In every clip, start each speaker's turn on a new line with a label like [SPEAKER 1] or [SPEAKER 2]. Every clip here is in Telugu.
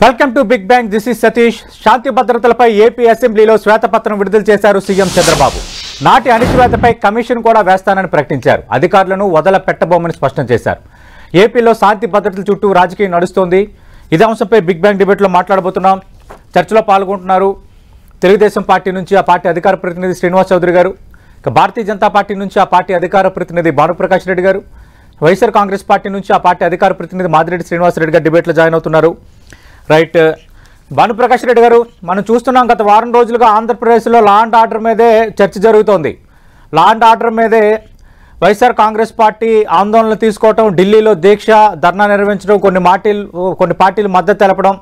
[SPEAKER 1] Welcome to big bang. This is Satish. శాంతి భద్రతలపై ఏపీ అసెంబ్లీలో శ్వేతపత్రం విడుదల చేశారు సీఎం చంద్రబాబు. నాటి అణిచివేతపై కమిషన్ కూడా వేస్తానని ప్రకటించారు. అధికారులను వదలపెట్టబోమని స్పష్టం చేశారు. ఏపీలో శాంతి భద్రతల చుట్టూ రాజకీయం నడుస్తోంది. ఇదే అంశంపై బిగ్ బ్యాంగ్ డిబేట్లో మాట్లాడబోతున్నాం. చర్చలో పాల్గొంటున్నారు తెలుగుదేశం పార్టీ నుంచి ఆ పార్టీ అధికార ప్రతినిధి శ్రీనివాస్ చౌదరి గారు, ఇక భారతీయ జనతా పార్టీ నుంచి ఆ పార్టీ అధికార ప్రతినిధి భానుప్రకాష్ రెడ్డి గారు, వైఎస్ఆర్ కాంగ్రెస్ పార్టీ నుంచి ఆ పార్టీ అధికార ప్రతినిధి మాదిరెడ్డి శ్రీనివాసరెడ్డి గారు డిబేట్లో జాయిన్ అవుతున్నారు. రైట్, భానుప్రకాష్ రెడ్డి గారు, మనం చూస్తున్నాం గత వారం రోజులుగా ఆంధ్రప్రదేశ్లో లా అండ్ ఆర్డర్ మీదే చర్చ జరుగుతోంది. లా అండ్ ఆర్డర్ మీదే వైఎస్ఆర్ కాంగ్రెస్ పార్టీ ఆందోళనలు తీసుకోవటం, ఢిల్లీలో దీక్ష ధర్నా నిర్వహించడం, కొన్ని పార్టీలు మద్దతు తెలపడం.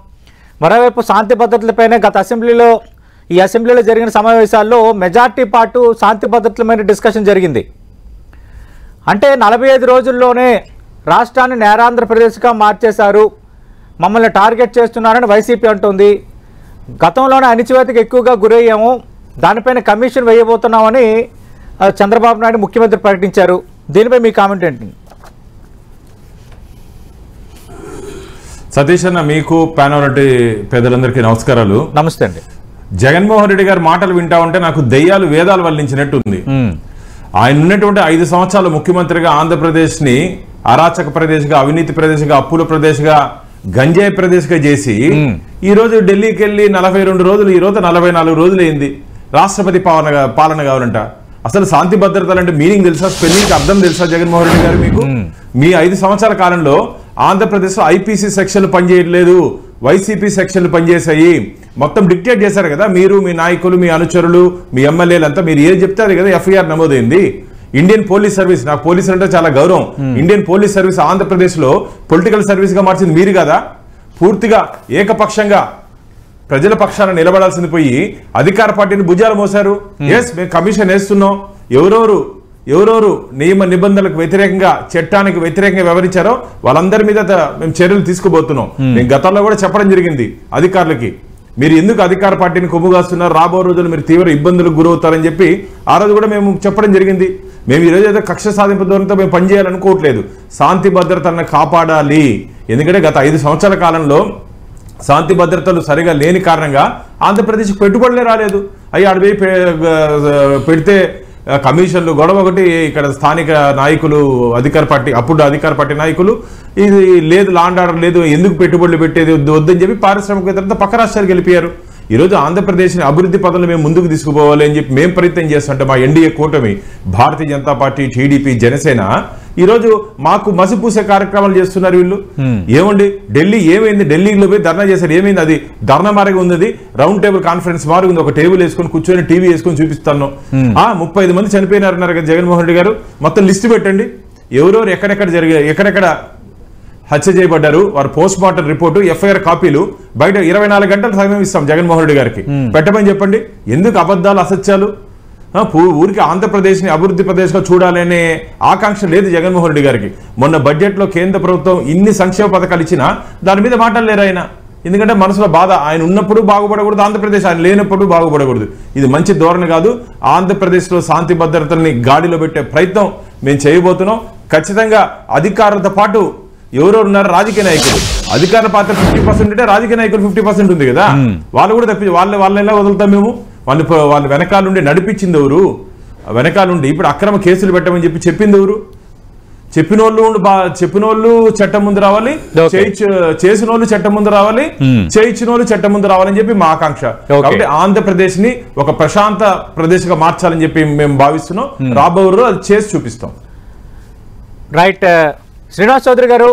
[SPEAKER 1] మరోవైపు శాంతి భద్రతలపైనే గత అసెంబ్లీలో జరిగిన సమావేశాల్లో మెజార్టీ పార్టీ శాంతి భద్రతల మీద డిస్కషన్ జరిగింది. అంటే 45 రోజుల్లోనే రాష్ట్రాన్ని నేరాంధ్రప్రదేశ్గా మార్చేశారు, మమ్మల్ని టార్గెట్ చేస్తున్నారని వైసీపీ అంటుంది. గతంలోనే అణిచివేతకు ఎక్కువగా గురయ్యాము, దానిపైన కమిషన్ వేయబోతున్నామని చంద్రబాబు నాయుడు ముఖ్యమంత్రి ప్రకటించారు. దీనిపై మీ కామెంట్ ఏంటి?
[SPEAKER 2] సతీష్ అన్న, మీకు ప్యానల్ పెద్దలందరికీ నమస్కారాలు.
[SPEAKER 1] నమస్తే అండి.
[SPEAKER 2] జగన్మోహన్ రెడ్డి గారి మాటలు వింటా ఉంటే నాకు దెయ్యాలు వేదాలు వల్లించినట్టు ఉంది. ఆయన ఉన్నటువంటి 5 సంవత్సరాలు ముఖ్యమంత్రిగా ఆంధ్రప్రదేశ్ ని అరాచక ప్రదేశ్గా, అవినీతి ప్రదేశ్గా, అప్పుల ప్రదేశ్గా, గంజాయి ప్రదేశ్గా చేసి ఈ రోజు ఢిల్లీకి వెళ్ళి 42 రోజులు, ఈ రోజు 44 రోజులు అయింది. రాష్ట్రపతి పాలన కావాలంట. అసలు శాంతి భద్రతలు అంటే మీనింగ్ తెలుసా? స్పెల్లింగ్ అర్థం తెలుసా జగన్మోహన్ రెడ్డి గారు మీకు? మీ 5 సంవత్సరాల కాలంలో ఆంధ్రప్రదేశ్ లో ఐపీసీ సెక్షన్లు పనిచేయట్లేదు, వైసీపీ సెక్షన్లు పనిచేశాయి. మొత్తం డిక్టేట్ చేశారు కదా మీరు, మీ నాయకులు, మీ అనుచరులు, మీ ఎమ్మెల్యేలంతా. మీరు ఏం చెప్తే అది కదా ఎఫ్ఐఆర్ నమోదైంది. ఇండియన్ పోలీస్ సర్వీస్, నాకు పోలీసులు అంటే చాలా గౌరవం. ఇండియన్ పోలీస్ సర్వీస్ ఆంధ్రప్రదేశ్ లో పొలిటికల్ సర్వీస్ గా మార్చింది మీరు కదా. పూర్తిగా ఏకపక్షంగా ప్రజల పక్షాన నిలబడాల్సింది పోయి అధికార పార్టీని భుజాలు మోసారు. ఎస్, మేము కమిషన్ వేస్తున్నాం. ఎవరెవరు నియమ నిబంధనలకు వ్యతిరేకంగా, చట్టానికి వ్యతిరేకంగా వ్యవహరించారో వాళ్ళందరి మీద మేము చర్యలు తీసుకుపోతున్నాం. నేను గతంలో కూడా చెప్పడం జరిగింది అధికారులకి, మీరు ఎందుకు అధికార పార్టీని కొమ్ముగాస్తున్నారు, రాబో రోజులు మీరు తీవ్ర ఇబ్బందులకు గురవుతారని చెప్పి ఆ రోజు కూడా మేము చెప్పడం జరిగింది. మేము ఈరోజు ఏదో కక్ష సాధింపు ధోరణితో మేము పనిచేయాలనుకోవట్లేదు. శాంతి భద్రతలను కాపాడాలి. ఎందుకంటే గత 5 సంవత్సరాల కాలంలో శాంతి భద్రతలు సరిగా లేని కారణంగా ఆంధ్రప్రదేశ్ పెట్టుబడులే రాలేదు. అవి అడిపోయి పెడితే కమిషన్లు గొడవ ఒకటి. ఇక్కడ స్థానిక నాయకులు, అప్పుడు అధికార పార్టీ నాయకులు ఇది లేదు, లా అండ్ ఆర్డర్ లేదు, ఎందుకు పెట్టుబడులు పెట్టేది వద్దని చెప్పి పారిశ్రామికవేత్తలతో పక్క రాష్ట్రాలకు వెళ్ళిపోయారు. ఈరోజు ఆంధ్రప్రదేశ్ని అభివృద్ధి పదంలో మేము ముందుకు తీసుకుపోవాలి అని చెప్పి మేము ప్రయత్నం చేస్తుంటే మా ఎన్డీఏ కూటమి, భారతీయ జనతా పార్టీ, టీడీపీ, జనసేన ఈరోజు మాకు మసిపూసే కార్యక్రమాలు చేస్తున్నారు వీళ్ళు. ఏమండి ఢిల్లీ ఏమైంది? ఢిల్లీలో పోయి ధర్నా చేశారు, ఏమైంది? అది ధర్నా మారిగా ఉంది, రౌండ్ టేబుల్ కాన్ఫరెన్స్ మారిగా ఉంది. ఒక టేబుల్ వేసుకొని కూర్చొని టీవీ వేసుకొని చూపిస్తాను. 35 మంది చనిపోయినారన్నారు కదా జగన్మోహన్ రెడ్డి గారు. మొత్తం లిస్టు పెట్టండి, ఎవరెవరు ఎక్కడెక్కడ హత్య చేయబడ్డారు, వారు పోస్ట్ మార్టం రిపోర్టు, ఎఫ్ఐఆర్ కాపీలు బయట 24 గంటలు సమయం ఇస్తాం జగన్మోహన్ రెడ్డి గారికి. పెట్టమని చెప్పండి. ఎందుకు అబద్ధాలు, అసత్యాలు? ఊరికి ఆంధ్రప్రదేశ్ ని అభివృద్ధి ప్రదేశ్గా చూడాలనే ఆకాంక్ష లేదు జగన్మోహన్ రెడ్డి గారికి. మొన్న బడ్జెట్ లో కేంద్ర ప్రభుత్వం ఇన్ని సంక్షేమ పథకాలు ఇచ్చినా దాని మీద మాట్లాడలేరు ఆయన. ఎందుకంటే మనసులో బాధ, ఆయన ఉన్నప్పుడు బాగుపడకూడదు ఆంధ్రప్రదేశ్, ఆయన లేనప్పుడు బాగుపడకూడదు. ఇది మంచి ధోరణి కాదు. ఆంధ్రప్రదేశ్ లో శాంతి భద్రతల్ని గాడిలో పెట్టే ప్రయత్నం మేము చేయబోతున్నాం. ఖచ్చితంగా అధికారులతో పాటు ఎవరెవరు ఉన్నారు, రాజకీయ నాయకులు. అధికార పాత్ర 50% ఉంటే రాజకీయ నాయకులు 50% ఉంది కదా. వాళ్ళు కూడా తప్పి వాళ్ళని ఎలా వదులుతాం మేము? వాళ్ళ వెనకాలండి నడిపించింది ఎవరు? వెనకాలండి ఇప్పుడు అక్రమ కేసులు పెట్టమని చెప్పింది ఎవరు? చెప్పిన వాళ్ళు చట్టం ముందు రావాలి, చేసిన వాళ్ళు చట్టం ముందు రావాలి, చేయించిన వాళ్ళు చట్టం ముందు రావాలని చెప్పి మా ఆకాంక్ష. కాబట్టి ఆంధ్రప్రదేశ్ ని ఒక ప్రశాంత ప్రదేశ్ గా మార్చాలని చెప్పి మేము భావిస్తున్నాం. రాబో రోజు అది చేసి చూపిస్తాం.
[SPEAKER 1] రైట్, శ్రీనివాస్ చౌదరి గారు,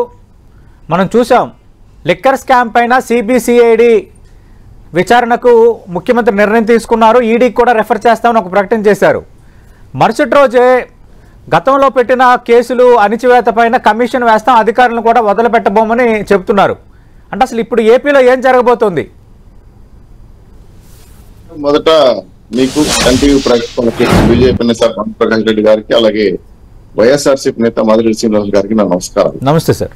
[SPEAKER 1] మనం చూసాం లిక్కర్ స్కామ్ పైన సిబిసిఐడి విచారణకు ముఖ్యమంత్రి నిర్ణయం తీసుకున్నారు. ఈడీకి కూడా రెఫర్ చేస్తామని ఒక ప్రకటన చేశారు. మరుసటి రోజే గతంలో పెట్టిన కేసులు అణిచివేత పైన కమిషన్ వేస్తాం, అధికారులను కూడా వదిలిపెట్టబోమని చెబుతున్నారు. అంటే అసలు ఇప్పుడు ఏపీలో ఏం జరగబోతోంది?
[SPEAKER 3] మొదట మీకు ఎన్టీవీ బీజేపీ నేత భానుప్రకాష్ రెడ్డి గారికి, అలాగే వైఎస్ఆర్సీపీ నేత మాదిరెడ్డి శ్రీనివాస్ గారికి నా నమస్కారం.
[SPEAKER 1] నమస్తే సార్.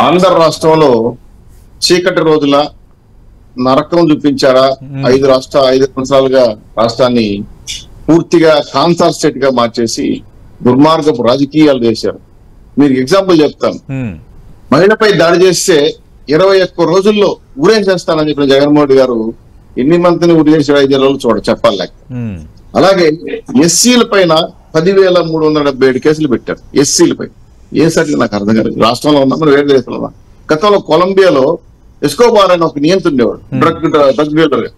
[SPEAKER 3] ఆంధ్ర రాష్ట్రంలో చీకటి రోజుల నరకం చూపించారా? 5 సంవత్సరాలుగా రాష్ట్రాన్ని పూర్తిగా కాన్సర్ స్టేట్ గా మార్చేసి దుర్మార్గపు రాజకీయాలు చేశారు. మీరు ఎగ్జాంపుల్ చెప్తాను. మహిళపై దాడి చేస్తే 21 రోజుల్లో ఊరేసేస్తానని చెప్పిన జగన్మోహన్ రెడ్డి గారు ఎన్ని మందిని ఉరి చేసి 5 రోజులు చెప్పాలి. అలాగే ఎస్సీల పైన 10,377 కేసులు పెట్టారు. ఎస్సీలపై ఏ సరికి నాకు అర్థం కాదు. రాష్ట్రంలో ఉన్నా మరి వేరే దేశంలో ఉన్నా. గతంలో కొలంబియాలో ఎస్కోబార్ అని ఒక నియంత్రణ ఉండేవాడు, డ్రగ్ డీలర్.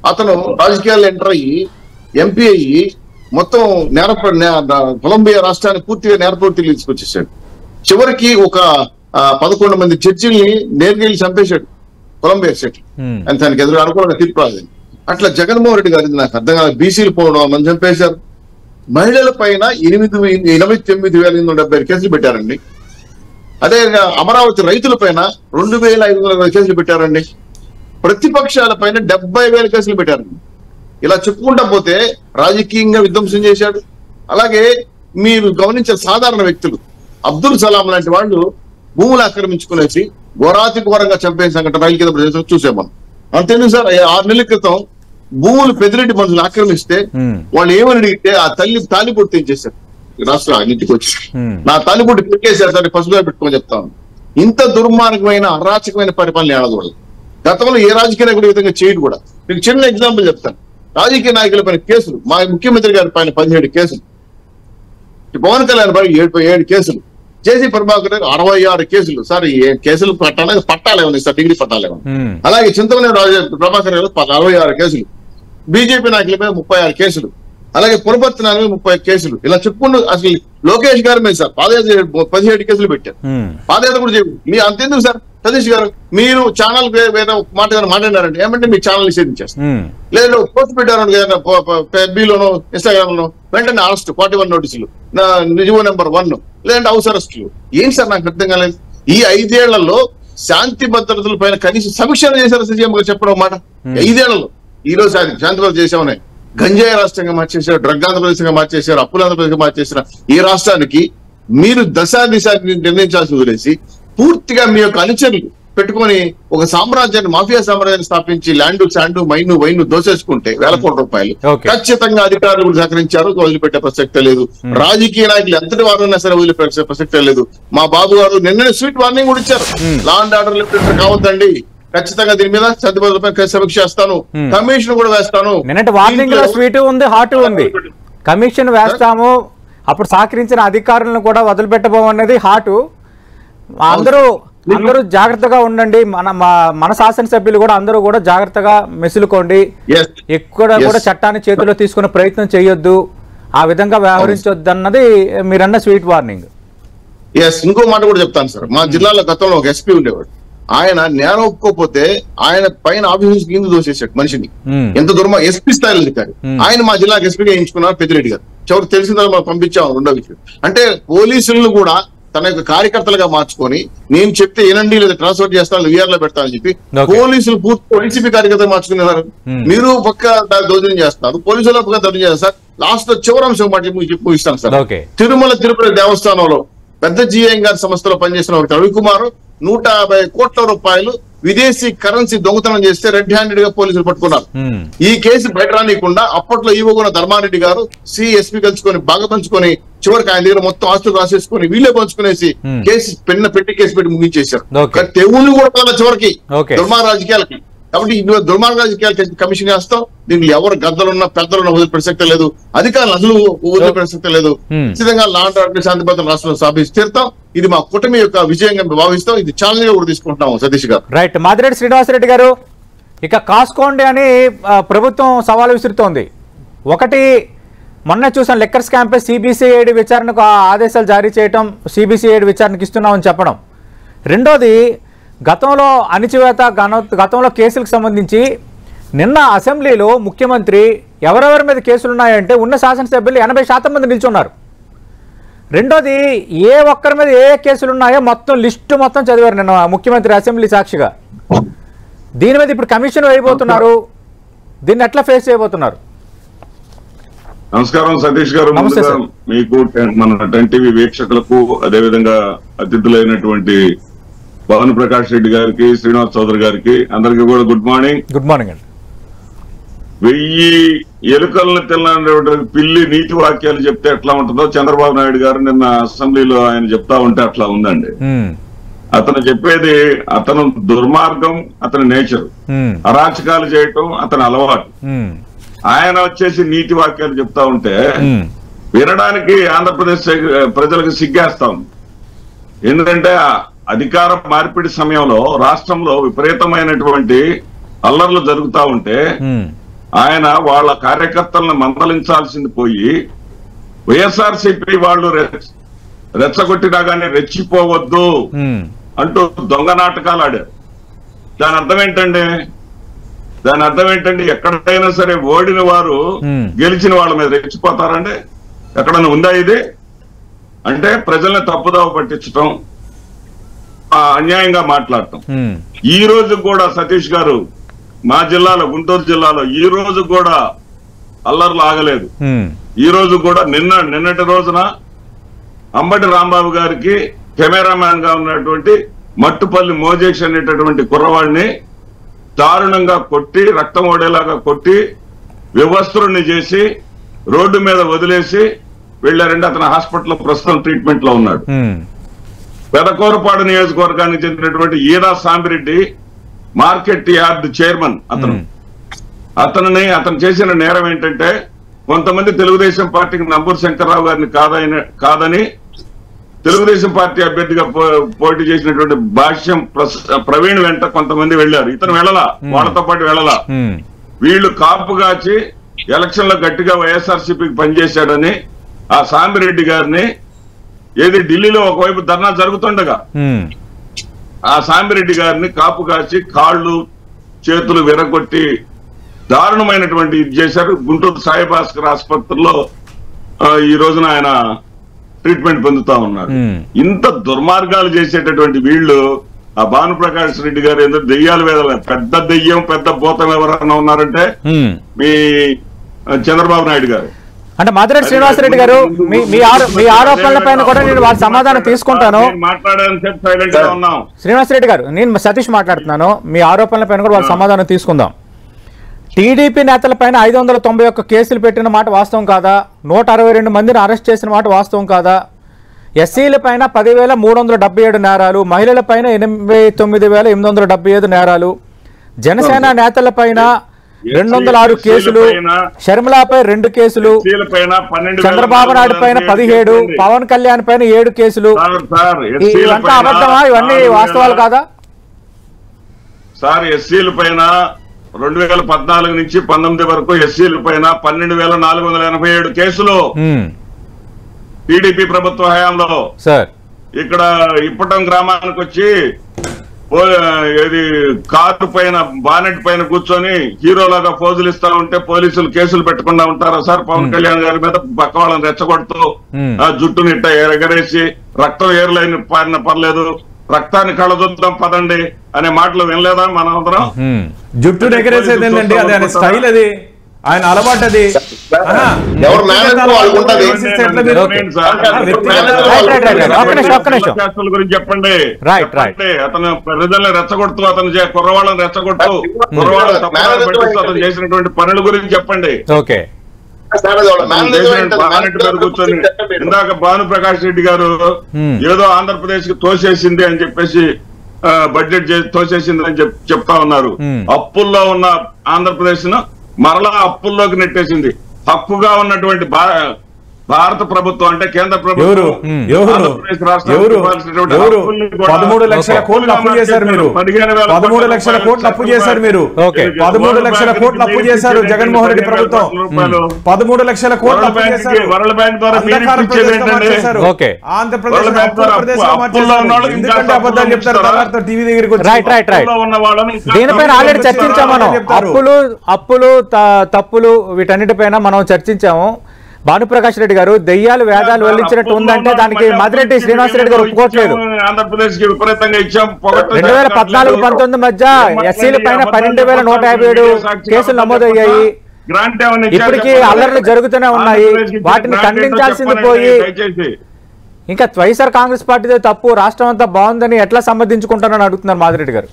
[SPEAKER 3] అతను రాజకీయాల్లో ఎంటర్ అయ్యి ఎంపీ అయ్యి మొత్తం కొలంబియా రాష్ట్రాన్ని పూర్తిగా నేరపూర్తికి తీసుకొచ్చేసాడు. చివరికి ఒక 11 మంది జడ్జిల్ని నేర్గేళ్ళు చంపేశాడు కొలంబియా స్టేట్. అని తనకి ఎదురు అనుకూలంగా తీర్పు రాలేదు. అట్లా జగన్మోహన్ రెడ్డి గారి నాకు అర్థం కాదు. బీసీలు పోవడం మంది చంపేశారు. మహిళల పైన 89,870 కేసులు పెట్టారండి. అదే అమరావతి రైతుల పైన 2,500 కేసులు పెట్టారండి. ప్రతిపక్షాల పైన 70,000 కేసులు పెట్టారండి. ఇలా చెప్పుకుంటా పోతే రాజకీయంగా విధ్వంసం చేశాడు. అలాగే మీరు గమనించే సాధారణ వ్యక్తులు అబ్దుల్ సలాం లాంటి వాళ్ళు భూములు ఆక్రమించుకునేసి ఘోరాతి ఘోరంగా చంపేసిన సంఘటన రైలు కింద ప్రదేశం చూసాం మనం. అంతేందుకు సార్, 6 నెలల క్రితం భూములు పెద్దిరెడ్డి మనుషులు ఆక్రమిస్తే వాళ్ళు ఏమని అడిగితే ఆ తల్లి తాలిబొట్టు తెచ్చేశారు. రాష్ట్రం ఇంటికి వచ్చి నా తాలిబొట్టు పెట్టేశారు సార్, పసుపుగా పెట్టుకోని చెప్తాను. ఇంత దుర్మార్గమైన అరాచకమైన పరిపాలన ఏడదు. గతంలో ఏ రాజకీయ నాయకుడు విధంగా చేయడు కూడా. మీకు చిన్న ఎగ్జాంపుల్ చెప్తాను. రాజకీయ నాయకుల పైన కేసులు, మా ముఖ్యమంత్రి గారి పైన 17 కేసులు, పవన్ కళ్యాణ్ పైన 7 కేసులు, జేసీ ప్రభాకర్ 66 కేసులు. సార్ కేసులు పట్టాలేమని సార్, డిగ్రీ పట్టాలేమని. అలాగే చింతమనేని ప్రభాకర్ గారు 66 కేసులు, బీజేపీ నాయకులపై 36 కేసులు, అలాగే పురపర్తి నాయకులపై 30 కేసులు. ఇలా చెప్పుకుంటూ అసలు లోకేష్ గారి మీద సార్ పాదయాత్ర 17 కేసులు పెట్టారు. పాదయాత్ర కూడా చేయదు. మీ అంతెందుకు సార్ సతీష్ గారు, మీరు ఛానల్ వేరే మాట మాట్లాడారంటే ఏమంటే మీ ఛానల్ నిషేధించేస్తారు. లేదా పోస్ట్ పెట్టారు ఎఫ్బీలోనో ఇన్స్టాగ్రామ్ లో వెంటనే అరెస్ట్ 41 నోటీసులు, నిజం నెంబర్ 1, లేదంటే హౌస్ అరెస్టులు. ఏంటి సార్ నాకు అర్థం కాలేదు. ఈ 5 ఏళ్లలో శాంతి భద్రతల పైన కనీసం సమీక్షలు చేశారు సీఎం గారు చెప్పడం మాట. 5 ఏళ్లలో ఈ రోజు శాంతి భద్రత చేసామని గంజాయి రాష్ట్రంగా మార్చేశారు, డ్రగ్ ఆంధ్రప్రదేశ్గా మార్చేశారు, అప్పుల ఆంధ్రప్రదేశ్గా మార్చేసిన ఈ రాష్ట్రానికి మీరు దిశ నిర్ణయించాల్సి వదిలేసి పూర్తిగా మీ యొక్క అనుచరులు పెట్టుకొని ఒక సామ్రాజ్యాన్ని, మాఫియా సామ్రాజ్యాన్ని స్థాపించి ల్యాండ్ శాండ్ మైను వైను దోసేసుకుంటే 1,000 కోట్ల రూపాయలు ఖచ్చితంగా అధికారులు కూడా సహకరించారు. వదిలిపెట్టే ప్రసక్తే లేదు. రాజకీయ నాయకులు ఎంతటి వారైనా సరే వదిలిపెట్టే ప్రసక్తే లేదు. మా బాబు గారు నిన్ననే స్వీట్ వార్నింగ్ కూడా ఇచ్చారు. లా అండ్ ఆర్డర్ లిమిటెడ్ కావద్దండి, ఖచ్చితంగా దీని మీద శాంతిభద్రతపై సమీక్ష చేస్తాను, కమిషన్ కూడా వేస్తాను.
[SPEAKER 1] నిన్నటి వార్నింగ్ లో స్వీట్ ఉంది, హాట్ ఉంది. కమిషన్ వేస్తాము, అప్పుడు సహకరించిన అధికారులను కూడా వదిలిపెట్టబోమనేది హాటు. అందరూ జాగ్రత్తగా ఉండండి. మన శాసనసభ్యులు కూడా అందరూ కూడా జాగ్రత్తగా మెసులుకోండి. ఎక్కడ కూడా చట్టాన్ని చేతిలో తీసుకునే ప్రయత్నం చేయొద్దు, ఆ విధంగా వ్యవహరించొద్దు అన్నది మీరన్న స్వీట్ వార్నింగ్.
[SPEAKER 3] ఇంకో మాట కూడా చెప్తాను సార్. మా జిల్లాలో గతంలో ఒక ఎస్పీ ఉండేవాడు. ఆయన నేరం ఒప్పుకోకపోతే ఆయన పైన ఆఫీసు కింద దోసేసాడు మనిషిని. ఎంత దూరం ఎస్పీ స్థాయిలో అధికారి. ఆయన మా జిల్లాకు ఎస్పీగా వేయించుకున్నారు పెద్దిరెడ్డి గారు. చివరికి తెలిసిన తర్వాత మనం పంపించాము. రెండో విషయం అంటే పోలీసులను కూడా తన యొక్క కార్యకర్తలుగా మార్చుకొని నేను చెప్తే ఏనండి లేదా ట్రాన్స్ఫర్ చేస్తాను వీఆర్ లో పెడతానని చెప్పి పోలీసులు పూర్తి వైసీపీ కార్యకర్తలు మార్చుకున్నారు. మీరు పక్క దౌర్జన్యం చేస్తున్నారు, పోలీసుల పక్క దౌర్జన్యం చేస్తారు. లాస్ట్ లో చివరి అంశం మాట చెప్పి ఇస్తాను సార్. తిరుమల తిరుపతి దేవస్థానంలో పెద్ద జిఐఎం గారి సంస్థలో పనిచేసిన ఒక రవికుమార్ 150 కోట్ల రూపాయలు విదేశీ కరెన్సీ దొంగతనం చేస్తే రెడ్ హ్యాండెడ్ గా పోలీసులు పట్టుకున్నారు. ఈ కేసు బయట రానియకుండా అప్పట్లో ఈవోగున్న ధర్మారెడ్డి గారు సిఎస్పీ కలుసుకొని బాగా పంచుకొని చివరికి ఆయన దగ్గర మొత్తం ఆస్తులు రాసేసుకొని వీళ్ళే పంచుకునేసి కేసు పెట్టి కేసు పెట్టి ముగించేశారు. తెవులు కూడా చివరికి దుర్మార్గ రాజకీయాలకి. కాబట్టి దుర్మార్గ రాజకీయాలకి కమిషన్ చేస్తాం. దీంట్లో ఎవరు గద్దలున్నా పెద్దలున్నా వదిలి ప్రసక్తే లేదు, అధికారులు అసలు వదిలి ప్రసక్తే లేదు. ఖచ్చితంగా లా అండ్ ఆర్డర్ శాంతి భద్రత రాష్ట్రంలో స్థాపించి తీరుతాం. ఇది మా కూటమి యొక్క విజయంగా భావిస్తాం. ఇది ఛాలెంజ్ గా కూడా తీసుకుంటున్నాం సతీష్ గారు.
[SPEAKER 1] రైట్. మాదిరెడ్డి శ్రీనివాసరెడ్డి గారు, ఇక కాసుకోండి అని ప్రభుత్వం సవాలు విసురుతోంది. ఒకటి, మొన్న చూసాం లెక్కర్ స్కామ్ పై సిబిసిఐడి విచారణకు ఆదేశాలు జారీ చేయటం, సిబిసిఐడి విచారణకు ఇస్తున్నామని చెప్పడం. రెండోది, గతంలో అణిచివేత, గతంలో కేసులకు సంబంధించి నిన్న అసెంబ్లీలో ముఖ్యమంత్రి ఎవరెవరి మీద కేసులున్నాయంటే ఉన్న శాసనసభ్యులు 80% మంది నిల్చున్నారు. రెండోది, ఏ ఒక్కరి మీద ఏ కేసులు ఉన్నాయో మొత్తం లిస్టు మొత్తం చదివారు నిన్న ముఖ్యమంత్రి అసెంబ్లీ సాక్షిగా. దీని మీద ఇప్పుడు కమిషన్ వేయబోతున్నారు. దీన్ని ఎట్లా ఫేస్ చేయబోతున్నారు?
[SPEAKER 4] నమస్కారం సతీష్ గారు. మీకు మన 10 టీవీ వీక్షకులకు, అదేవిధంగా అతిథులైనటువంటి పవన్ ప్రకాష్ రెడ్డి గారికి, శ్రీనివాస్ చౌదరి గారికి అందరికీ కూడా గుడ్ మార్నింగ్.
[SPEAKER 1] గుడ్ మార్నింగ్ అండి.
[SPEAKER 4] 1000 ఎలుకలను తిన్నటువంటి పిల్లి నీతి వాక్యాలు చెప్తే ఎట్లా ఉంటుందో చంద్రబాబు నాయుడు గారు నిన్న అసెంబ్లీలో ఆయన చెప్తా ఉంటే అట్లా ఉందండి. అతను చెప్పేది అతను దుర్మార్గం, అతని నేచర్, అరాచకాలు చేయటం అతని అలవాటు. ఆయన వచ్చేసి నీతి వాక్యాలు చెప్తా ఉంటే వినడానికి ఆంధ్రప్రదేశ్ ప్రజలకు సిగ్గేస్తాం. ఎందుకంటే అధికార మార్పిడి సమయంలో రాష్ట్రంలో విపరీతమైనటువంటి అల్లర్లు జరుగుతా ఉంటే ఆయన వాళ్ళ కార్యకర్తలను మందలించాల్సింది పోయి వైఎస్ఆర్సీపీ వాళ్ళు రెచ్చగొట్టినా గానీ రెచ్చిపోవద్దు అంటూ దొంగ నాటకాలు ఆడారు. దాని అర్థం ఏంటండి? ఎక్కడైనా సరే ఓడిన వారు గెలిచిన వాళ్ళ మీద రెచ్చిపోతారండి? ఎక్కడైనా ఉందా ఇది? అంటే ప్రజల్ని తప్పుదోవ పట్టించటం, అన్యాయంగా మాట్లాడటం. ఈ రోజు కూడా సతీష్ గారు మా జిల్లాలో, గుంటూరు జిల్లాలో ఈ రోజు కూడా అల్లర్లు ఆగలేదు. ఈ రోజు కూడా నిన్నటి రోజున అంబటి రాంబాబు గారికి కెమెరామ్యాన్ గా ఉన్నటువంటి మట్టుపల్లి మోజేష్ అనేటటువంటి కుర్రవాడిని దారుణంగా కొట్టి, రక్తం ఓడేలాగా కొట్టి, వివస్త్రుణ్ణి చేసి రోడ్డు మీద వదిలేసి వెళ్లారండి. అతను హాస్పిటల్లో ప్రస్తుతం ట్రీట్మెంట్ లో ఉన్నాడు. పెదకూరపాడు నియోజకవర్గానికి చెందినటువంటి ఈదా సాంబిరెడ్డి మార్కెట్ యార్డ్ చైర్మన్ అతను చేసిన నేరం ఏంటంటే కొంతమంది తెలుగుదేశం పార్టీకి నంబూరు శంకర్రావు గారిని కాదని తెలుగుదేశం పార్టీ అభ్యర్థిగా పోటీ చేసినటువంటి భాష్యం ప్రవీణ్ వెంట కొంతమంది వెళ్లారు. ఇతను వెళ్ళలా, వాళ్ళతో పాటు వెళ్ళలా. వీళ్ళు కాపుగాచి ఎలక్షన్ లో గట్టిగా వైఎస్ఆర్సీపీకి పనిచేశాడని ఆ సాంబిరెడ్డి గారిని ఢిల్లీలో ఒకవైపు ధర్నా జరుగుతుండగా ఆ సాంబిరెడ్డి గారిని కాపు కాచి కాళ్ళు చేతులు విరగొట్టి దారుణమైనటువంటి ఇది చేశారు. గుంటూరు సాయిభాస్కర్ ఆసుపత్రిలో ఈ రోజున ఆయన ట్రీట్మెంట్ పొందుతా ఉన్నారు. ఇంత దుర్మార్గాలు చేసేటటువంటి వీళ్ళు ఆ భానుప్రకాష్ రెడ్డి గారు ఎందుకు దెయ్యాలు వేదాలు, పెద్ద దెయ్యం పెద్ద భూతం ఎవరన్నా ఉన్నారంటే మీ చంద్రబాబు నాయుడు గారు.
[SPEAKER 1] అంటే మాదిరెడ్డి శ్రీనివాసరెడ్డి గారు మీ ఆరోపణల పైన కూడా నేను వాళ్ళ సమాధానం తీసుకుంటాను. శ్రీనివాసరెడ్డి గారు, నేను సతీష్ మాట్లాడుతున్నాను. మీ ఆరోపణల పైన కూడా వాళ్ళ సమాధానం తీసుకుందాం. టీడీపీ నేతల పైన 591 కేసులు పెట్టిన మాట వాస్తవం కాదా? 162 మందిని అరెస్ట్ చేసిన మాట వాస్తవం కాదా? ఎస్సీల పైన 10,377 నేరాలు, మహిళల పైన 89,875 నేరాలు, జనసేన నేతల పైన 206 కేసులు, షర్మిలాపై 2 కేసులు, చంద్రబాబు నాయుడు పైన 17, పవన్ కళ్యాణ్ పైన 7 కేసులు. ఇవంతా అబద్ధమా? ఇవన్నీ వాస్తవాలు కాదా?
[SPEAKER 4] సార్, ఎస్సీల పైన 2014 నుంచి 19 వరకు ఎస్సీల పైన 12,487 కేసులు టీడీపీ ప్రభుత్వ హయాంలో. సార్, ఇక్కడ ఇప్పటం గ్రామానికి వచ్చి కారు పైన బానెట్ పైన కూర్చొని హీరోలాగా పోజులు ఇస్తా ఉంటే పోలీసులు కేసులు పెట్టకుండా ఉంటారా సార్? పవన్ కళ్యాణ్ గారి మీద పక్క వాళ్ళని రెచ్చగొడుతూ ఆ జుట్టుని ఇట్ట ఎగరేసి రక్తం ఏర్లైన పారిన పర్లేదు, రక్తాన్ని కళ్ళదొద్దాం పదండి అనే మాటలు వినలేదా మనందరం?
[SPEAKER 2] జుట్టు ఎగరేసేది ఏంటండి? అది ఆయన స్టైల్, అది ఆయన అలవాటు. అది
[SPEAKER 4] గురించి చెప్పండి. అతను ప్రజల్ని రెచ్చగొడుతూ, అతను కుర్రవాళ్ళని రెచ్చగొడుతూ, కుర్రవాళ్ళని అతను చేసినటువంటి పనుల గురించి చెప్పండి. కూర్చొని ఇందాక భానుప్రకాష్ రెడ్డి గారు ఏదో ఆంధ్రప్రదేశ్ కి తోసేసింది అని చెప్పేసి బడ్జెట్ తోసేసింది అని చెప్తా ఉన్నారు. అప్పుల్లో ఉన్న ఆంధ్రప్రదేశ్ ను మరలా అప్పుల్లోకి నెట్టేసింది. హక్కుగా ఉన్నటువంటి భారత ప్రభుత్వం అంటే కేంద్ర ప్రభుత్వం
[SPEAKER 2] 13 లక్షల కోట్లు అప్పు చేశారు మీరు. 13 లక్షల కోట్లు అప్పు చేశారు మీరు. 13 లక్షల కోట్లు అప్పు చేశారు జగన్మోహన్ రెడ్డి ప్రభుత్వం. 13 లక్షల కోట్లు అప్పు చేశారు.
[SPEAKER 4] వరల్డ్ బ్యాంక్ ద్వారా
[SPEAKER 2] ఆంధ్రప్రదేశ్ ఎందుకంటే అబద్ధాలు చెప్తారు టీవీ దగ్గరికి వచ్చి.
[SPEAKER 1] దీనిపైన ఆల్రెడీ చర్చించాము మనం. అప్పులు తప్పులు వీటన్నిటిపైన మనం చర్చించాము. భానుప్రకాష్ రెడ్డి గారు దెయ్యాలు వేదాలు వెల్లించినట్టు ఉందంటే దానికి మాదిరెడ్డి శ్రీనివాసరెడ్డి గారు ఒప్పుకోవట్లేదు. 2014-19 మధ్య ఎస్సీల పైన 12,157 కేసులు నమోదయ్యాయి. ఇప్పటికీ అల్లర్లు జరుగుతూనే ఉన్నాయి. వాటిని ఖండించాల్సింది పోయి ఇంకా వైఎస్ఆర్ కాంగ్రెస్ పార్టీదే తప్పు, రాష్ట్రం అంతా బాగుందని ఎట్లా సమర్థించుకుంటానని అడుగుతున్నారు మాదిరెడ్డి గారు.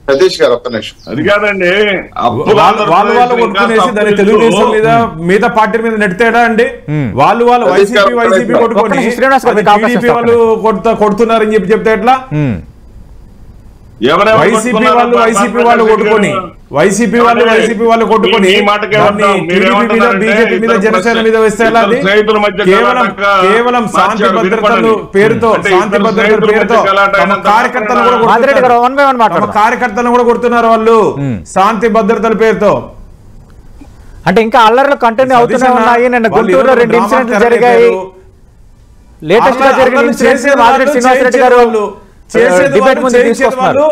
[SPEAKER 3] సతీష్ గారు ఒక్క నిమిషం.
[SPEAKER 4] అది కాదండి,
[SPEAKER 2] వాళ్ళు కొట్టుకునేసి దాన్ని తెలుగుదేశం మీద మిగతా పార్టీ మీద నెట్టేడా అండి? వాళ్ళు వైసీపీ కొట్టుకొని వాళ్ళు కొడుతున్నారని చెప్పి చెప్తే ఎట్లా? వైసీపీ వాళ్ళు కొట్టుకొని బీజేపీ మీద జనసేన మీద వేస్తే కేవలం శాంతి భద్రతల పేరుతో కార్యకర్తలను కూడా కొడుతున్నారు వాళ్ళు శాంతి భద్రతల పేరుతో.
[SPEAKER 1] అంటే ఇంకా అల్లర్లు కంటిన్యూ అవుతూనే ఉన్నాయి. నిన్న గుంటూరులో 2 ఇన్సిడెంట్లు జరిగాయి. లేటెస్ట్ గా జరిగిన ఇన్సిడెంట్స్ మాదిరెడ్డి శ్రీనివాసరెడ్డి గారు డిబేట్ ముందు తీసుకొస్తున్నారు.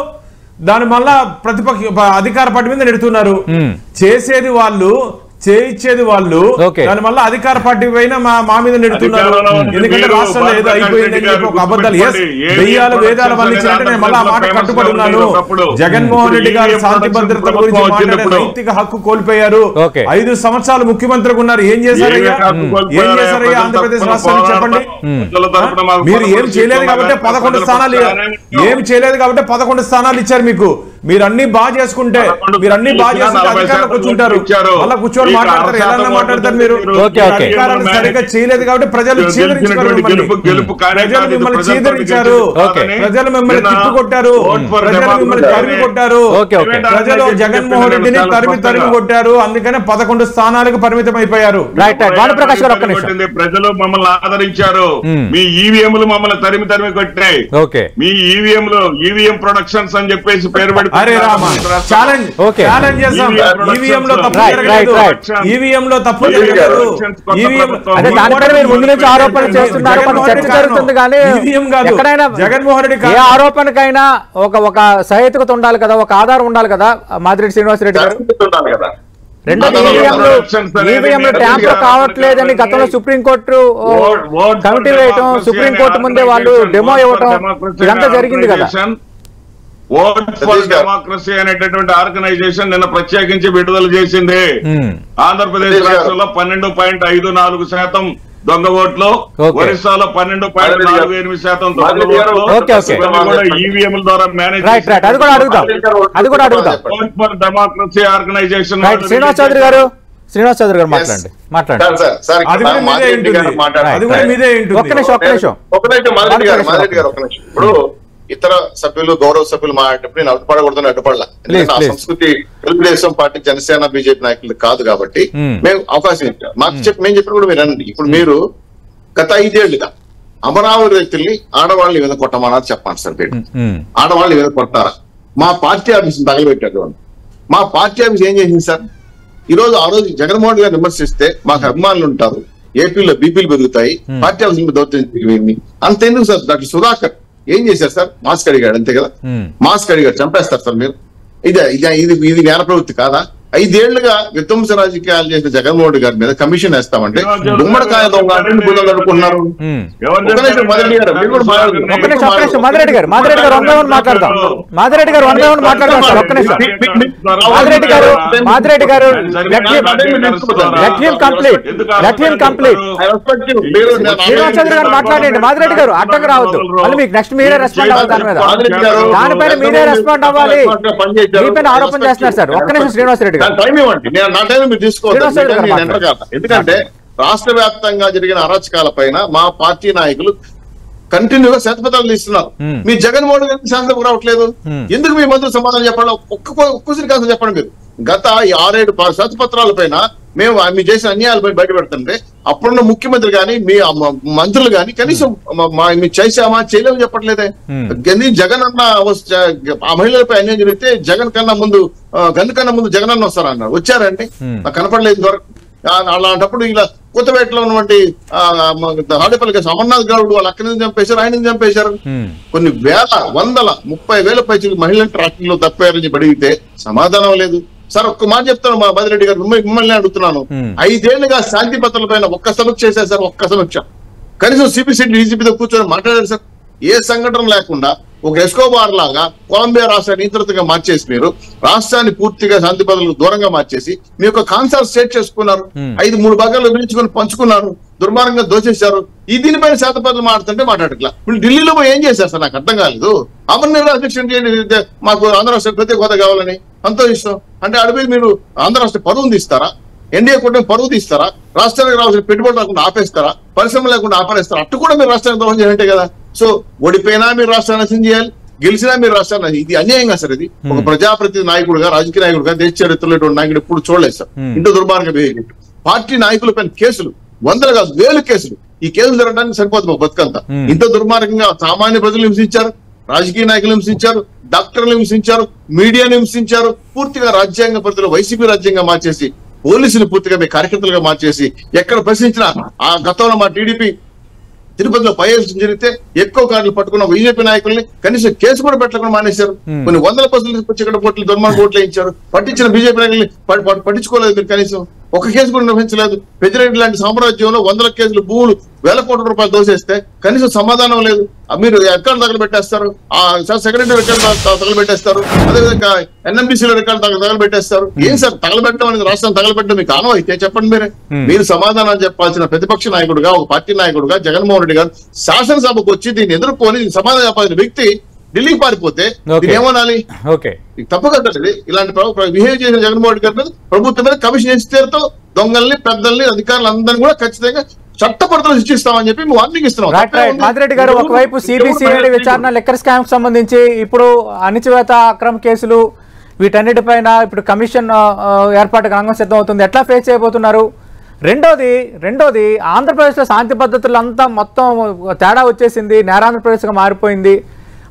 [SPEAKER 2] దాని వల్ల ప్రతిపక్ష అధికార పార్టీ మీద నెడుతున్నారు. చేసేది వాళ్ళు, చేయించేది వాళ్ళు, దాని వల్ల అధికార పార్టీ పైన మా మీద నెడుతున్నారు. ఎందుకంటే రాష్ట్రంలో ఏదో అయిపోయిందని చెప్పి ఒక అబద్ధాలు దెయ్యాలు వేదాలు వల్లించాలంటే నేను మళ్ళీ ఆ మాట కట్టుబడి ఉన్నాను. జగన్మోహన్ రెడ్డి గారు శాంతి భద్రత గురించి మాట్లాడే నైతిక హక్కు కోల్పోయారు. 5 సంవత్సరాలు ముఖ్యమంత్రిగా ఉన్నారు. ఏం చేశారయ్యా? ఆంధ్రప్రదేశ్ రాష్ట్రానికి చెప్పండి. మీరు ఏం చేయలేదు కాబట్టి 11 స్థానాలు ఇచ్చారు మీకు. మీరు అన్ని బాగా చేసుకుంటే అధికారంలో కూర్చుంటారు. మళ్ళీ కూర్చొని మాట్లాడతారు. ఎలా మాట్లాడతారు మీరు? అధికారాన్ని సరిగ్గా చేయలేదు కాబట్టి ప్రజలు చీదరించారు. మిమ్మల్ని చీదరించారు. ప్రజలు మిమ్మల్ని తిప్పు కొట్టారు. ప్రజలు మిమ్మల్ని తరిమి కొట్టారు. ప్రజలు జగన్మోహన్ రెడ్డిని తరిమి కొట్టారు. అందుకనే 11 స్థానాలకు పరిమితం అయిపోయారు.
[SPEAKER 4] ప్రజలు మమ్మల్ని ఆదరించారు. మీ ఈవీఎంలు మమ్మల్ని తరిమి కొట్టాయి. మీ ఈవీఎం ప్రొడక్షన్స్ అని చెప్పేసి పేరు పెట్టి
[SPEAKER 1] జగన్మోహన్ రెడ్డి ఏ ఆరోపణకైనా ఒక సహేతుకత ఉండాలి కదా, ఒక ఆధారం ఉండాలి కదా మాదిరెడ్డి శ్రీనివాసరెడ్డి గారు. రెండోది ఈవీఎంలు ట్యాంపర్ కావట్లేదని గతంలో సుప్రీంకోర్టు కమిటీ వేయటం, సుప్రీంకోర్టు ముందే వాళ్ళు డెమో ఇవ్వటం, ఇదంతా జరిగింది కదా.
[SPEAKER 4] ఓట్ ఫర్ డెమోక్రసీ అనేటటువంటి ఆర్గనైజేషన్ నిన్న ప్రత్యేకించి విడుదల చేసింది. ఆంధ్రప్రదేశ్ రాష్ట్రంలో 12.54% దొంగ ఓట్లు, ఒరిస్సాలో 12.48% దొంగ ఓట్లు ఈవీఎంల ద్వారా manage vote for democracy organisation.
[SPEAKER 1] Srinivas Chowdary గారు మాట్లాడండి.
[SPEAKER 3] ఇప్పుడు ఇతర సభ్యులు, గౌరవ సభ్యులు మాట్లాడినప్పుడు నేను అడ్డుపడకూడదని అడ్డుపడలా. ఆ సంస్కృతి తెలుగుదేశం పార్టీ, జనసేన, బీజేపీ నాయకులు కాదు కాబట్టి మేము అవకాశం ఇచ్చాం. మాకు మేము చెప్పిన కూడా మీరు అనండి. ఇప్పుడు మీరు గత 5 ఏళ్లుగా అమరావతి వ్యక్తుల్ని ఆడవాళ్ళని మీద కొట్టమన్నారు చెప్పండి సార్. ఆడవాళ్ళని మీద కొట్టారా? మా పార్టీ ఆఫీస్ తగలబెట్టారు. మా పార్టీ ఆఫీస్ ఏం చేసింది సార్? ఆ రోజు జగన్మోహన్ గారు విమర్శిస్తే మాకు అభిమానులు ఉంటారు, ఏపీలో బీపీలు పెరుగుతాయి, పార్టీ ఆఫీస్ మీద దౌర్జన్యం అంతెందుకు సార్? డాక్టర్ సుధాకర్ ఏం చేశారు సార్? మాస్క్ అడిగాడు, అంతే కదా. మాస్క్ అడిగాడు, చంపేస్తారు సార్ మీరు. ఇది నేర ప్రవృత్తి కాదా? 5 ఏళ్లుగా విధ్వంస రాజకీయాలు చేసిన జగన్మోహన్ గారి మీద కమిషన్ వేస్తామంటే గుమ్మడికాయ దొంగ అనుకుంటున్నారు.
[SPEAKER 1] మాదిరెడ్డి గారు మాట్లాడండి. మాదిరెడ్డి గారు అడ్డంగా రావద్దు. మళ్ళీ మీకు నెక్స్ట్ మీరే రెస్పాండ్ అవ్వాలి. దానిపైన మీరే రెస్పాండ్ అవ్వాలి. మీపైన ఆరోపణ చేస్తున్నారు సార్. ఒక్క నిమిషం శ్రీనివాసరెడ్డి గారు
[SPEAKER 3] టైం ఇవ్వండి. నా టైం మీరు తీసుకోవద్దు. ఎందుకంటే రాష్ట్ర వ్యాప్తంగా జరిగిన అరాచకాల పైన మా పార్టీ నాయకులు కంటిన్యూగా శ్వేతపత్రాలు ఇస్తున్నారు. మీ జగన్మోహన్ గారికి శాంతం రావట్లేదు. ఎందుకు మీ మంత్రులు సమాధానం చెప్పాలి? ఒక్కసారి కాదు చెప్పండి. మీరు గత 6-7 శ్వేతపత్రాల పైన మేము మీ చేసిన అన్యాయాలు బయట పెడుతుంటే అప్పుడున్న ముఖ్యమంత్రి గాని, మీ మంత్రులు గాని కనీసం మీ చేసామా చేయలేము చెప్పట్లేదే. జగన్ అన్న ఆ మహిళలపై అన్యాయం జరిగితే గన్ను కన్నా ముందు జగన్ అన్న వస్తారన్నారు. వచ్చారండి? నాకు కనపడలేదు వరకు. అలాంటప్పుడు ఇలా కొత్తపేటలో ఉన్నటువంటి తాడేపల్లి అమర్నాథ్ గౌడ్ వాళ్ళ అక్కడి నుంచి చంపేశారు, ఆయన చంపేశారు. కొన్ని వేల 130,000 పైకి మహిళలు ట్రాకింగ్ లో తప్పారని అడిగితే సమాధానం లేదు. సార్ ఒక్క మాట చెప్తాను, మా మాదిరెడ్డి గారు మిమ్మల్ని అడుగుతున్నాను. 5 ఏళ్లుగా శాంతి భద్రతల పైన ఒక్క సమీక్ష చేశారు సార్. ఒక్క సమీక్ష కనీసం సిపిసి డీజీపీతో కూర్చొని మాట్లాడారు సార్. ఏ సంఘటన లేకుండా ఒక ఎస్కోబార్ లాగా కొలంబియా రాష్ట్రాన్ని నియంత్రితగా మార్చేసి మీరు రాష్ట్రాన్ని పూర్తిగా శాంతి భద్రతలకు దూరంగా మార్చేసి మీ యొక్క కాన్సెప్ట్ సెట్ చేసుకున్నారు. 3 భాగాల్లో విభజించుకొని పంచుకున్నారు, దుర్మార్గంగా దోచేశారు. దీనిపైన శాంతిభద్రతలు మాట్లాడట్లా. వీళ్ళు ఢిల్లీలో ఏం చేశారు సార్? నాకు అర్థం కాలేదు. అమర్నాథ్ అధ్యక్షుడు మాకు ఆంధ్ర రాష్ట్ర ప్రత్యేక హోదా కావాలని సంతోషిస్తాం అంటే అడిగి మీరు ఆంధ్ర రాష్ట్ర పరువును తీస్తారా? ఎన్డీఏ కూటమి పరువు తీస్తారా? రాష్ట్రానికి రావాల్సిన పెట్టుబడులు లేకుండా ఆపేస్తారా? పరిశ్రమ లేకుండా ఆపరేస్తారా? అట్టు కూడా మీరు రాష్ట్రానికి ద్రోహం చేయాలంటే కదా. సో ఓడిపోయినా మీరు రాష్ట్రాన్ని నష్టం చేయాలి, గెలిచినా మీరు రాష్ట్రాన్ని ఇది అన్యాయంగా సార్. ఇది ఒక ప్రజాప్రతినిధి నాయకుడుగా, రాజకీయ నాయకుడుగా, దేశ చరిత్రలో నాయకుడు ఎప్పుడు చూడలేదు సార్ ఇంత దుర్మార్గం బిహేవ్. పార్టీ నాయకులపైన కేసులు, వందలు కాదు వేలు కేసులు. ఈ కేసులు జరగడానికి సరిపోతుంది మా బతుకంతా. ఇంత దుర్మార్గంగా సామాన్య ప్రజలు హింసించారు, రాజకీయ నాయకులు హింసించారు, డాక్టర్లు హింసించారు, మీడియాను హింసించారు. పూర్తిగా రాజ్యాంగ పరిధిలో వైసీపీ రాజ్యాంగం మార్చేసి, పోలీసులు పూర్తిగా మీ కార్యకర్తలుగా మార్చేసి, ఎక్కడ ప్రశ్నించినా ఆ గతంలో మా టీడీపీ తిరుపతిలో పైఎల్సీ జరిగితే ఎక్కువ కార్డులు పట్టుకున్న బీజేపీ నాయకుల్ని కనీసం కేసు కూడా పెట్టకుండా మానేశారు. కొన్ని వందల పసులు ఇక్కడ కోట్లు దుర్మార్గ ఓట్లు వేయించారు. పట్టించిన బీజేపీ నాయకుల్ని పట్టించుకోలేదు మీరు. కనీసం ఒక కేసు కూడా నిర్వహించలేదు. పెద్దిరెడ్డి లాంటి సామ్రాజ్యంలో వందల కేసులు, భూములు, వేల కోట్ల రూపాయలు దోసేస్తే కనీసం సమాధానం లేదు. మీరు ఎక్కడ తగలబెట్టేస్తారు, ఆ సెక్రటరీ రికార్డు తగలబెట్టేస్తారు, అదేవిధంగా ఎన్ఎంబీసీలో రికార్డు తగలబెట్టేస్తారు. ఏం సార్ తగలబెట్టడం అనేది, రాష్ట్రాన్ని తగలబెట్టడం మీకు ఆనవ అయితే చెప్పండి మీరే. మీరు సమాధానం చెప్పాల్సిన ప్రతిపక్ష నాయకుడుగా, ఒక పార్టీ నాయకుడుగా జగన్మోహన్ రెడ్డి గారు శాసనసభకు వచ్చి దీన్ని ఎదుర్కొని సమాధానం చెప్పాల్సిన వ్యక్తి ఢిల్లీకి పారిపోతే ఏమనాలి? తప్పు కదండి. ఇలాంటి బిహేవ్ చేసిన జగన్మోహన్ రెడ్డి గారి ప్రభుత్వం మీద కమిషన్ వేసి తీరుతో దొంగల్ని, పెద్దల్ని, అధికారులు అందరినీ కూడా ఖచ్చితంగా చట్టపరిధిలో శిక్షిస్తామని చెప్పి వార్నింగ్ ఇస్తున్నాం.
[SPEAKER 1] మాదిరెడ్డి గారు, ఒకవైపు సిబిసిఐడి విచారణ లిక్కర్ స్కామ్ సంబంధించి, ఇప్పుడు అణిచివేత అక్రమ కేసులు, వీటన్నిటిపైన ఇప్పుడు కమిషన్ ఏర్పాటుకు రంగం సిద్ధం అవుతుంది. ఎట్లా ఫేస్ చేయబోతున్నారు? రెండోది ఆంధ్రప్రదేశ్లో శాంతి భద్రతలు అంతా మొత్తం తేడా వచ్చేసింది, నేరాంధ్రప్రదేశ్గా మారిపోయింది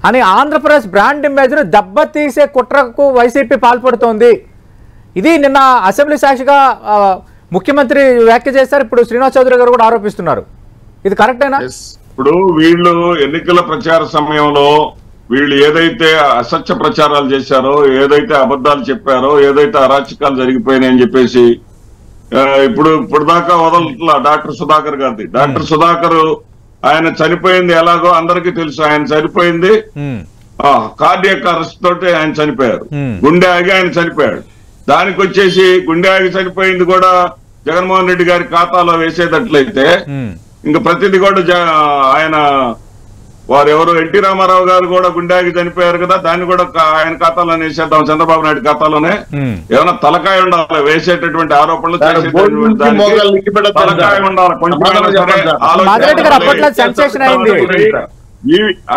[SPEAKER 1] అని ఆంధ్రప్రదేశ్ బ్రాండ్ ఇమేజ్ను దెబ్బతీసే కుట్రకు వైసీపీ పాల్పడుతోంది. ఇది నిన్న అసెంబ్లీ సాక్షిగా ముఖ్యమంత్రి వ్యాఖ్య చేశారు. ఇప్పుడు శ్రీనివాస్ చౌదరి గారు కూడా ఆరోపిస్తున్నారు. ఇది కరెక్టేనా?
[SPEAKER 4] ఇప్పుడు వీళ్ళు ఎన్నికల ప్రచార సమయంలో వీళ్ళు ఏదైతే అసత్య ప్రచారాలు చేశారో, ఏదైతే అబద్ధాలు చెప్పారో, ఏదైతే అరాచకాలు జరిగిపోయినాయని చెప్పేసి ఇప్పుడు దాకా వదలట్లా డాక్టర్ సుధాకర్ గారిది. డాక్టర్ సుధాకర్ ఆయన చనిపోయింది ఎలాగో అందరికీ తెలుసు. ఆయన చనిపోయింది కార్డియాక్ అరెస్ట్ తోటి ఆయన చనిపోయారు. గుండె ఆగి ఆయన చనిపోయాడు. దానికి వచ్చేసి గుండె ఆగి చనిపోయింది కూడా జగన్మోహన్ రెడ్డి గారి ఖాతాలో వేసేటట్లయితే ఇంకా ప్రతిదీ కూడా ఆయన వారు ఎవరు ఎన్టీ రామారావు గారు కూడా గుండె ఆగి చనిపోయారు కదా, దాన్ని కూడా ఆయన ఖాతాలోనే వేసేద్దాం, చంద్రబాబు నాయుడు ఖాతాలోనే. ఏమైనా తలకాయ ఉండాలి వేసేటటువంటి ఆరోపణలు, తలకాయ ఉండాలి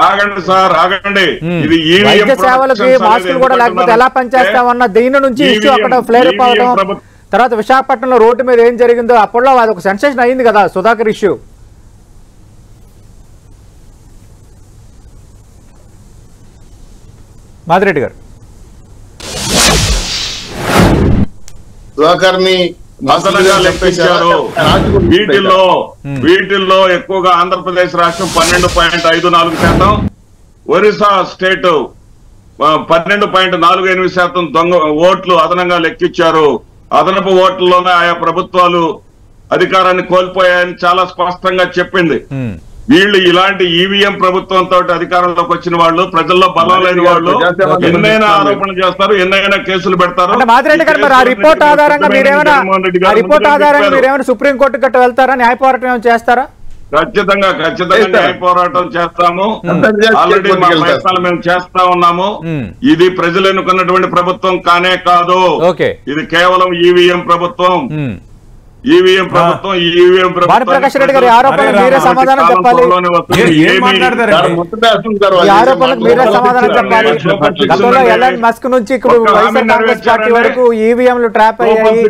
[SPEAKER 4] ఆగండి సార్, ఆగండి. ఇది
[SPEAKER 1] వైద్య సేవలకి మాస్కులు కూడా లేకపోతే ఎలా పనిచేస్తామన్న దీని నుంచి ఇష్యూ అక్కడ ఫ్లేర్ అవ్వడం, తర్వాత విశాఖపట్నంలో రోడ్డు మీద ఏం జరిగిందో అప్పట్లో అది ఒక సెన్సేషన్ అయింది కదా సుధాకర్ ఇష్యూ. మాదిరెడ్డి గారు,
[SPEAKER 3] సుధాకర్ ని
[SPEAKER 4] వీటిల్లో ఎక్కువగా ఆంధ్రప్రదేశ్ రాష్ట్రం 12.54%, ఒరిస్సా స్టేట్ 12.48% దొంగ ఓట్లు అదనంగా లెక్కించారు. అదనపు ఓట్లలోనే ఆయా ప్రభుత్వాలు అధికారాన్ని కోల్పోయాయని చాలా స్పష్టంగా చెప్పింది. వీళ్ళు ఇలాంటి ఈవీఎం ప్రభుత్వంతో అధికారంలోకి వచ్చిన వాళ్ళు, ప్రజల్లో బలం లేని వాళ్ళు ఎన్నైనా ఆరోపణలు చేస్తారు, ఎన్నైనా కేసులు పెడతారు.
[SPEAKER 1] రిపోర్ట్ ఆధారంగా మీరేమైనా సుప్రీంకోర్టు గట్ట వెళ్తారా, న్యాయ పోరాటం ఏమైనా చేస్తారా?
[SPEAKER 4] ఖచ్చితంగా న్యాయ పోరాటం చేస్తాము. ఆల్రెడీ మా ప్రయత్నాలు మేము చేస్తా ఉన్నాము. ఇది ప్రజలు ఎన్నుకున్నటువంటి ప్రభుత్వం కానే కాదు, ఇది కేవలం ఈవీఎం ప్రభుత్వం. ఈవీఎం ప్రభుత్వం
[SPEAKER 1] భానుప్రకాష్ రెడ్డి గారి ఆరోపణలకు మీరే సమాధానం చెప్పాలి. గతంలో ఎలాంటి మస్క్ నుంచి ఇప్పుడు వైఎస్ఆర్ కాంగ్రెస్ పార్టీ వరకు ఈవీఎంలు ట్రాప్ అయ్యాయి,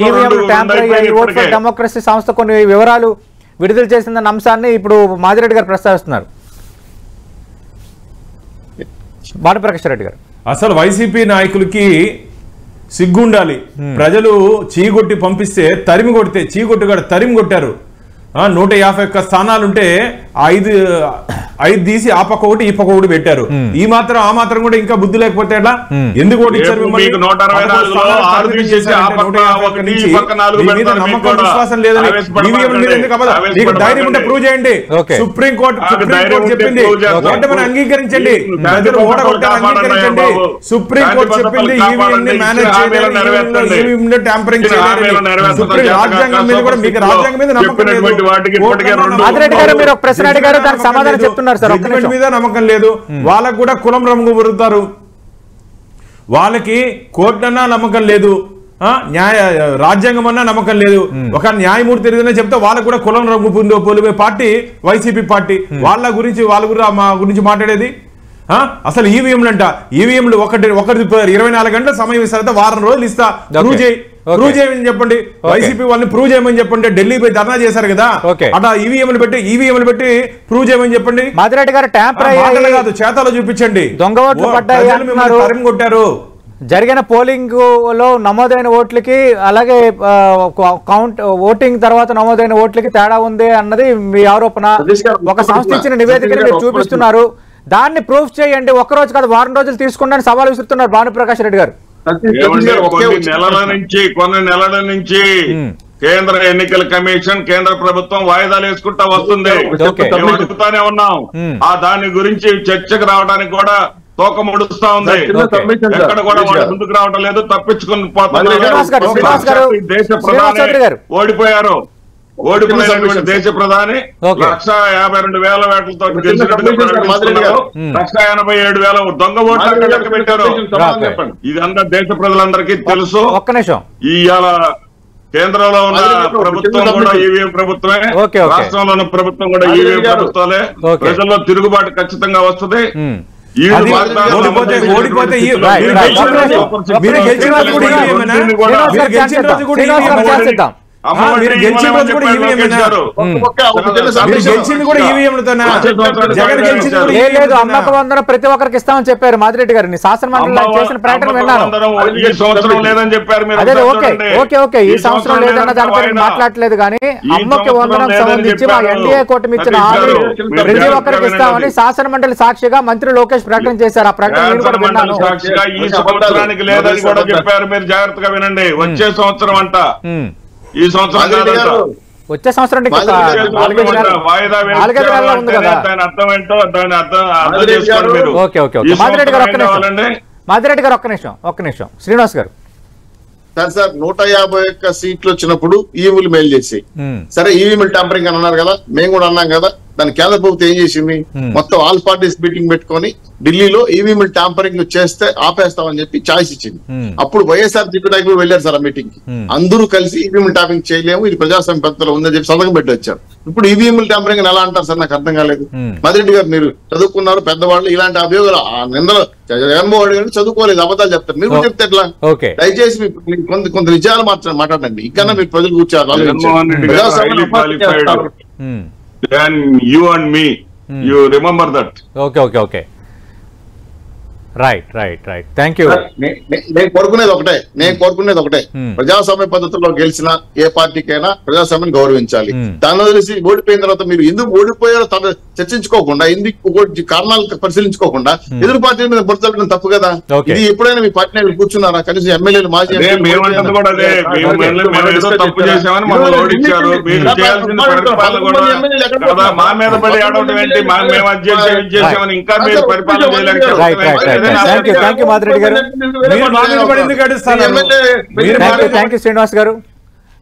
[SPEAKER 1] ఈవీఎంలు ట్యాంపర్ అయ్యాయి, ఓట్ ఫర్ డెమోక్రసీ సంస్థ కొన్ని వివరాలు విడుదల చేసిందన్న అంశాన్ని ఇప్పుడు మాదిరెడ్డి గారు ప్రస్తావిస్తున్నారు. భానుప్రకాష్ రెడ్డి గారు,
[SPEAKER 2] అసలు వైసీపీ నాయకులకి సిగ్గుండాలి. ప్రజలు చీగొట్టి పంపిస్తే తరిమి కొడితే తరిమి కొట్టారు. 151 స్థానాలుంటే 5 తీసి ఆ పక్క ఒకటి ఈ పక్క ఒకటి పెట్టారు. ఈ మాత్రం ఆ మాత్రం కూడా ఇంకా బుద్ధి లేకపోతే ఎట్లా? ఎందుకు ఓటించారు? నమ్మకం విశ్వాసం లేదని మీకు ధైర్యం ఉంటే ప్రూవ్ చేయండి. సుప్రీంకోర్టు చెప్పింది ఓటమిని అంగీకరించండి, ప్రజలు ఓడగొట్టారు అంగీకరించండి. సుప్రీంకోర్టు చెప్పింది ఈవీఎం ని మేనేజ్ చేయాలి, ఈవీఎం ని ట్యాంపరింగ్ చేయాలి. సుప్రీం రాజ్యాంగం మీద కూడా మీకు రాజ్యాంగం మీద నమ్మకం లేదు, మీద నమ్మకం లేదు. వాళ్ళకు కూడా కులం రంగు పొరుతారు, వాళ్ళకి కోర్టు అన్నా నమ్మకం లేదు, రాజ్యాంగం అన్నా నమ్మకం లేదు. ఒక న్యాయమూర్తి ఏదైనా చెప్తే వాళ్ళకు కూడా కులం రంగు పొలిమే పార్టీ వైసీపీ పార్టీ. వాళ్ళ గురించి మా గురించి మాట్లాడేది అసలు ఈవీఎంలు అంట, ఈవీఎంలు ఒకటి 24 గంటల సమయం ఇస్తారంటే వారం రోజులు ఇస్తా, ప్రూవ్ చేయమని చెప్పండి. వైసీపీ వాళ్ళని ప్రూవ్ చేయమని చెప్పండి. ఢిల్లీ పోయి ధర్నా చేశారు కదా, అట్లా ఈవీఎంలు పెట్టి ప్రూవ్ చేయమని చెప్పండి.
[SPEAKER 1] మాదిరెడ్డి గారు ట్యాంపర్
[SPEAKER 2] కాదు, చేతలో చూపించండి.
[SPEAKER 1] దొంగ ఓట్లు పడ్డాయి
[SPEAKER 2] కొట్టారు.
[SPEAKER 1] జరిగిన పోలింగ్ లో నమోదైన ఓట్లకి అలాగే కౌంట్ ఓటింగ్ తర్వాత నమోదైన ఓట్లకి తేడా ఉంది అన్నది మీ ఆరోపణ. ఒక సంస్థ ఇచ్చిన నివేదికను మీరు చూపిస్తున్నారు, దాన్ని ప్రూఫ్ చేయండి. ఒక్కరోజు కాదు, వారం రోజులు తీసుకుంటే సవాల్ విసురుతున్నారు భానుప్రకాష్ రెడ్డి గారు.
[SPEAKER 4] కొన్ని నెలల నుంచి కేంద్ర ఎన్నికల కమిషన్, కేంద్ర ప్రభుత్వం వాయిదాలు వేసుకుంటా వస్తుంది. మేము అడుగుతానే ఉన్నాం. ఆ దాని గురించి చర్చకు రావడానికి కూడా తోక ముడుస్తా ఉంది. ఎక్కడ కూడా వాళ్ళు ముందుకు రావడం లేదు, తప్పించుకుని పోతున్నారు. దేశ ప్రధాని ఓడిపోయారు. ఓడిపోయినటువంటి దేశ ప్రధాని 152,000 ఓట్లతో గెలిచినట్టుగా 187,000 దొంగ ఓట్లు లెక్క పెట్టారు. ఇదంతా దేశ ప్రజలందరికీ తెలుసు.
[SPEAKER 1] ఒక్క నిమిషం.
[SPEAKER 4] ఇవాళ కేంద్రంలో ఉన్న ప్రభుత్వం కూడా ఈవీఎం ప్రభుత్వమే, రాష్ట్రంలో ఉన్న ప్రభుత్వం కూడా ఈవీఎం ప్రభుత్వాలే. ప్రజల్లో తిరుగుబాటు ఖచ్చితంగా వస్తుంది.
[SPEAKER 1] లేదు, అమ్మక వందనం ప్రతి ఒక్కరికి ఇస్తామని చెప్పారు మాదిరెడ్డి గారిని. శాసన మండలి చేసిన ప్రకటన విన్నాను. అదే ఓకే, ఈ సంవత్సరం లేదన్న దానిపై మాట్లాడలేదు, కానీ అమ్మకి వందనం సంబంధించి మా ఎన్డీఏ కూటమి ఇచ్చిన హామీ ప్రతి ఒక్కరికి ఇస్తామని శాసన మండలి సాక్షిగా మంత్రి లోకేష్ ప్రకటన చేశారు. ఆ ప్రకటన నేను కూడా విన్నాను.
[SPEAKER 4] ఈ సంవత్సరానికి లేదని కూడా చెప్పారు. మీరు జాగ్రత్తగా వినండి. వచ్చే సంవత్సరం అంట, ఈ సంవత్సరం
[SPEAKER 1] వచ్చే సంవత్సరం మాదిరెడ్డి గారు ఒక్క నిమిషం శ్రీనివాస్ గారు.
[SPEAKER 3] సార్ 151 సీట్లు వచ్చినప్పుడు ఈవీఎంలు మెయిల్ చేసి, సరే ఈవీఎంలు ట్యాంపరింగ్ అని అన్నారు కదా, మేము కూడా అన్నాం కదా. దాని కేంద్ర ప్రభుత్వం ఏం చేసింది, మొత్తం ఆల్ పార్టీస్ మీటింగ్ పెట్టుకొని ఢిల్లీలో ఈవీఎంలు ట్యాంపరింగ్ చేస్తే ఆపేస్తామని చెప్పి ఛాయిస్ ఇచ్చింది. అప్పుడు వైఎస్ఆర్ సిపి నాయకులు వెళ్ళారు సార్ ఆ మీటింగ్ కి. అందరూ కలిసి ఈవీఎం ట్యాంపరింగ్ చేయలేము, ఇది ప్రజాస్వామ్య పద్ధతిలో ఉందని చెప్పి సంతకం పెట్టి వచ్చారు. ఇప్పుడు ఈవీఎంలు ట్యాంపరింగ్ ఎలా అంటారు సార్, నాకు అర్థం కాలేదు. మదిరెడ్డి గారు మీరు చదువుకున్నారు, పెద్దవాళ్ళు, ఇలాంటి అభియోగాలు నిందలు జగన్మోహన్ రెడ్డి గారు చదువుకోలేదు, అబద్ధాలు చెప్తారు. మీరు చెప్తే ఎట్లా? దయచేసి కొంత నిజాలు మాట్లాడండి. ఇంకా మీరు ప్రజలు కూర్చోారు.
[SPEAKER 4] Then you and me, you remember that.
[SPEAKER 1] Okay. Right thank you.
[SPEAKER 3] నేను కోరుకునేది ఒకటే, ప్రజాస్వామ్య పద్ధతిలో గెలిచిన ఏ పార్టీకైనా ప్రజాస్వామ్యం గౌరవించాలి. దాని వదిలేసి ఓడిపోయిన తర్వాత మీరు ఎందుకు ఓడిపోయారో చర్చించుకోకుండా, ఎందుకు కారణాలు పరిశీలించుకోకుండా ఎదురు పార్టీ మీద బుర్రచడం తప్పు కదా. ఇది ఎప్పుడైనా మీ పార్టీ నాయకులు కూర్చున్నారా? కనీసం ఎమ్మెల్యేలు మాజీ
[SPEAKER 4] తప్పు చేసామని మమ్మల్ని ఓడించారు. మా మీద పడి ఆడవడం ఏంటి? మేము అది చేసామని ఇంకా మీరు పరిపాలన చేయలేకపోతే
[SPEAKER 1] థ్యాంక్ యూ మాదిరెడ్డి గారు. థ్యాంక్ యూ శ్రీనివాస్ గారు.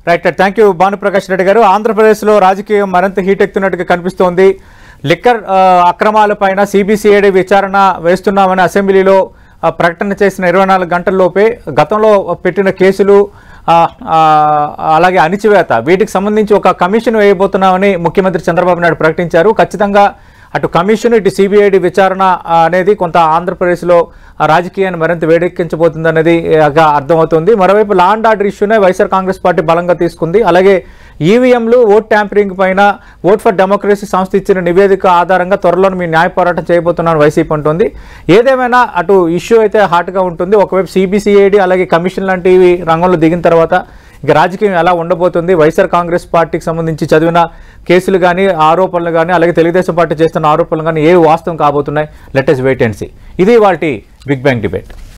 [SPEAKER 1] Right, thank you Bhanuprakash Reddy గారు. ఆంధ్రప్రదేశ్ లో రాజకీయం మరింత హీట్ ఎక్కుతున్నట్టుగా కనిపిస్తోంది. లిక్కర్ అక్రమాలపైన సిబిసిఐడి విచారణ వేస్తున్నామని అసెంబ్లీలో ప్రకటన చేసిన 24 గంటల్లోపే గతంలో పెట్టిన కేసులు, అలాగే అణిచివేత, వీటికి సంబంధించి ఒక కమిషన్ వేయబోతున్నామని ముఖ్యమంత్రి చంద్రబాబు నాయుడు ప్రకటించారు. ఖచ్చితంగా అటు కమిషన్, ఇటు సిబిఐడి విచారణ అనేది కొంత ఆంధ్రప్రదేశ్లో రాజకీయాన్ని మరింత వేడెక్కించబోతుంది అనేది అర్థమవుతుంది. మరోవైపు లా అండ్ ఆర్డర్ ఇష్యూనే వైఎస్ఆర్ కాంగ్రెస్ పార్టీ బలంగా తీసుకుంది. అలాగే ఈవీఎంలు, ఓట్ ట్యాంపరింగ్ పైన ఓట్ ఫర్ డెమోక్రసీ సంస్థ ఇచ్చిన నివేదిక ఆధారంగా త్వరలోనే మీ న్యాయ పోరాటం చేయబోతున్నాను వైసీపీ అంటుంది. ఏదేమైనా అటు ఇష్యూ అయితే హాట్గా ఉంటుంది. ఒకవైపు సిబిసిఐడి అలాగే కమిషన్ లాంటివి రంగంలో దిగిన తర్వాత ఇక రాజకీయం ఎలా ఉండబోతుంది, వైఎస్ఆర్ కాంగ్రెస్ పార్టీకి సంబంధించి చదివిన కేసులు కానీ, ఆరోపణలు కానీ, అలాగే తెలుగుదేశం పార్టీ చేస్తున్న ఆరోపణలు కానీ ఏవి వాస్తవం కాబోతున్నాయి? Let us wait and see. ఇది వాటి బిగ్ బ్యాంగ్ డిబేట్.